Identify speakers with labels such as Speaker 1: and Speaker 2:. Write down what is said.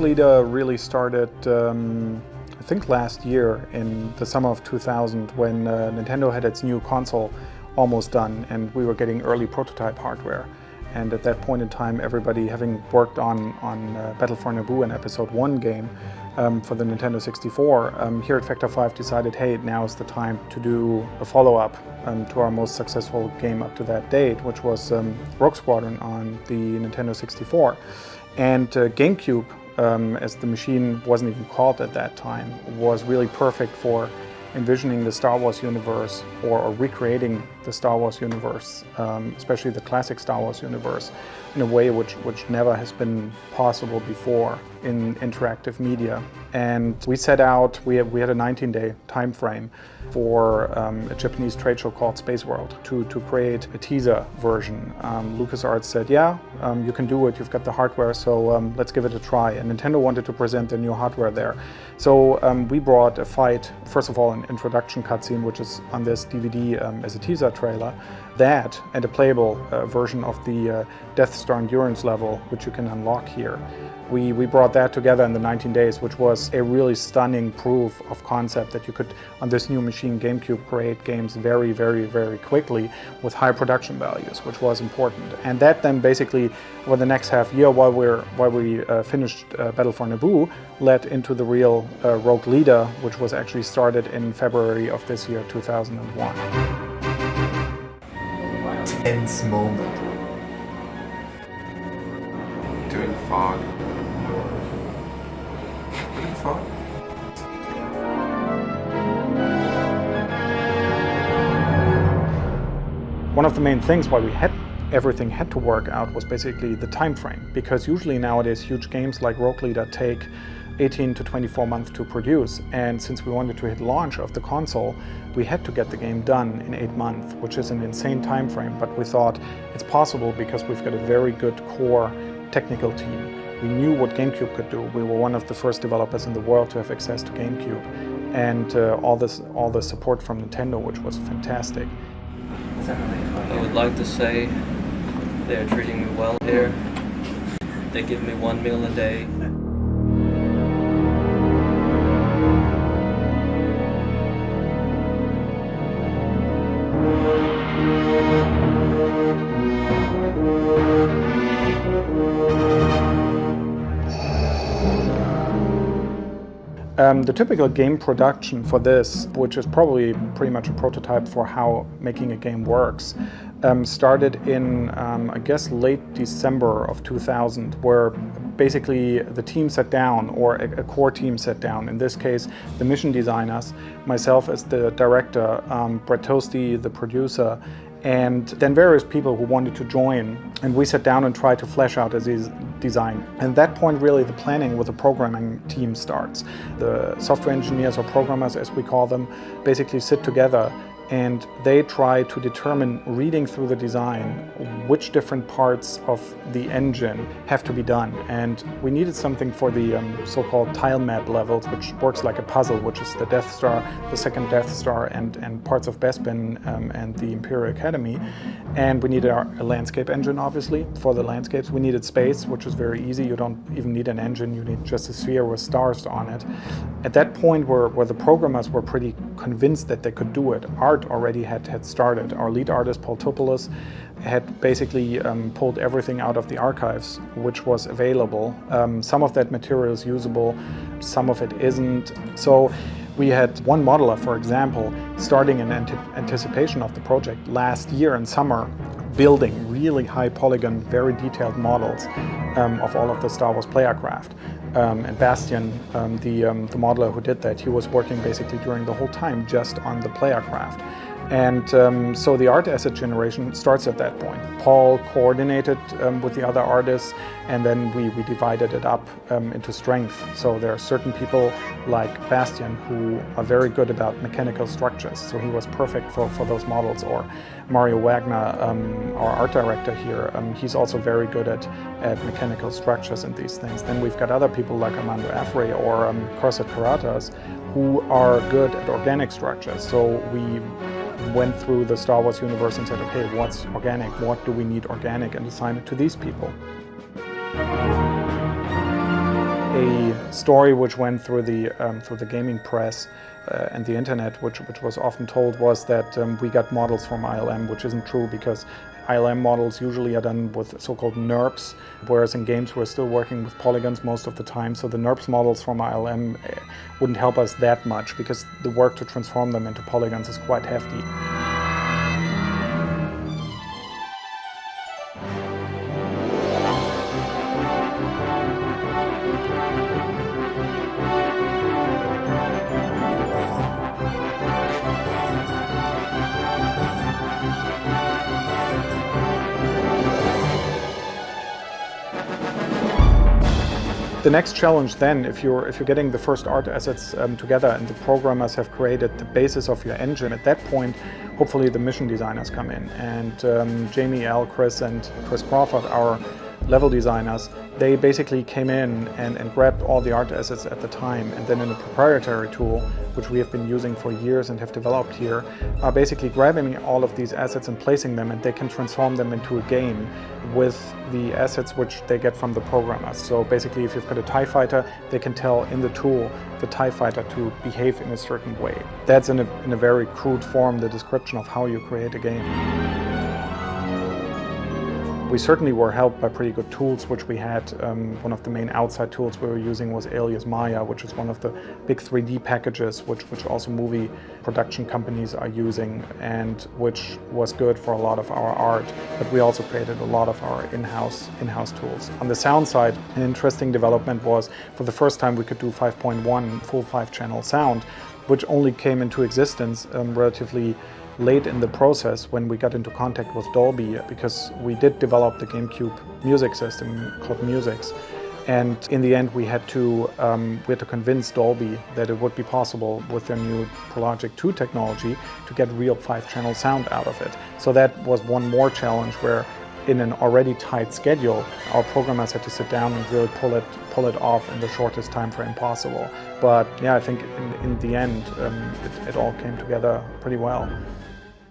Speaker 1: Rogue Leader really started, I think last year in the summer of 2000 when Nintendo had its new console almost done and we were getting early prototype hardware. And at that point in time, everybody, having worked on Battle for Naboo, an Episode 1 game for the Nintendo 64, here at Factor 5 decided, hey, now is the time to do a follow-up to our most successful game up to that date, which was Rogue Squadron on the Nintendo 64. And GameCube, as the machine wasn't even called at that time, was really perfect for envisioning the Star Wars universe or recreating the Star Wars universe, especially the classic Star Wars universe, in a way which never has been possible before in interactive media. And we set out, we had a 19-day time frame for a Japanese trade show called Space World to create a teaser version. LucasArts said, yeah, you can do it, you've got the hardware, so let's give it a try. And Nintendo wanted to present the new hardware there. So we brought a fight, first of all, an introduction cutscene, which is on this DVD as a teaser trailer, that and a playable version of the Death Star endurance level, which you can unlock here. We brought that together in the 19 days, which was a really stunning proof of concept that you could, on this new machine GameCube, create games very, very, very quickly with high production values, which was important. And that then basically, over the next half year, while we finished Battle for Naboo, led into the real Rogue Leader, which was actually started in February of this year, 2001.
Speaker 2: Tense moment.
Speaker 3: Doing fog. Doing fog.
Speaker 1: One of the main things why everything had to work out was basically the time frame, because usually nowadays huge games like Rogue Leader take 18 to 24 months to produce, and since we wanted to hit launch of the console, we had to get the game done in 8 months, which is an insane time frame, but we thought it's possible because we've got a very good core technical team. We knew what GameCube could do. We were one of the first developers in the world to have access to GameCube, and all the support from Nintendo, which was fantastic.
Speaker 4: I would like to say they're treating me well here. They give me 1 meal a day.
Speaker 1: The typical game production for this, which is probably pretty much a prototype for how making a game works, started in, I guess, late December of 2000, where basically the team sat down, or a core team sat down. In this case, the mission designers, myself as the director, Brett Toasty, the producer, and then various people who wanted to join. And we sat down and tried to flesh out a design. And at that point, really, the planning with the programming team starts. The software engineers, or programmers as we call them, basically sit together and they try to determine, reading through the design, which different parts of the engine have to be done. And we needed something for the so-called tile map levels, which works like a puzzle, which is the Death Star, the second Death Star, and parts of Bespin and the Imperial Academy. And we needed a landscape engine, obviously, for the landscapes. We needed space, which is very easy. You don't even need an engine, you need just a sphere with stars on it. At that point, where the programmers were pretty convinced that they could do it, art already had started. Our lead artist, Paul Topoulos, had basically pulled everything out of the archives, which was available. Some of that material is usable, some of it isn't. So we had one modeler, for example, starting in anticipation of the project last year in summer, building really high polygon, very detailed models of all of the Star Wars player craft. And Bastian, the modeler who did that, he was working basically during the whole time just on the player craft. And so the art asset generation starts at that point. Paul coordinated with the other artists, and then we divided it up into strength. So there are certain people like Bastian who are very good about mechanical structures, so he was perfect for those models. Or Mario Wagner, our art director here, he's also very good at mechanical structures and these things. Then we've got other people like Armando Afre or Corsat Karatas who are good at organic structures. So we went through the Star Wars universe and said, okay, what's organic? What do we need organic? And assigned it to these people. A story which went through the gaming press and the internet, which was often told, was that we got models from ILM, which isn't true, because ILM models usually are done with so-called NURBS, whereas in games we're still working with polygons most of the time. So the NURBS models from ILM wouldn't help us that much, because the work to transform them into polygons is quite hefty. The next challenge then, if you're getting the first art assets together and the programmers have created the basis of your engine, at that point, hopefully the mission designers come in. And Jamie, Al, Chris, and Chris Crawford, our level designers, they basically came in and grabbed all the art assets at the time, and then in a proprietary tool, which we have been using for years and have developed here, are basically grabbing all of these assets and placing them, and they can transform them into a game with the assets which they get from the programmers. So basically, if you've got a TIE fighter, they can tell in the tool the TIE fighter to behave in a certain way. That's in a very crude form the description of how you create a game. We certainly were helped by pretty good tools which we had. One of the main outside tools we were using was Alias Maya, which is one of the big 3D packages which also movie production companies are using, and which was good for a lot of our art. But we also created a lot of our in-house tools. On the sound side, an interesting development was, for the first time we could do 5.1 full 5-channel sound, which only came into existence relatively late in the process when we got into contact with Dolby, because we did develop the GameCube music system called Musix, and in the end we had to convince Dolby that it would be possible with their new ProLogic 2 technology to get real 5-channel sound out of it. So that was one more challenge, where in an already tight schedule, our programmers had to sit down and really pull it off in the shortest time frame possible. But yeah, I think in the end it all came together pretty well.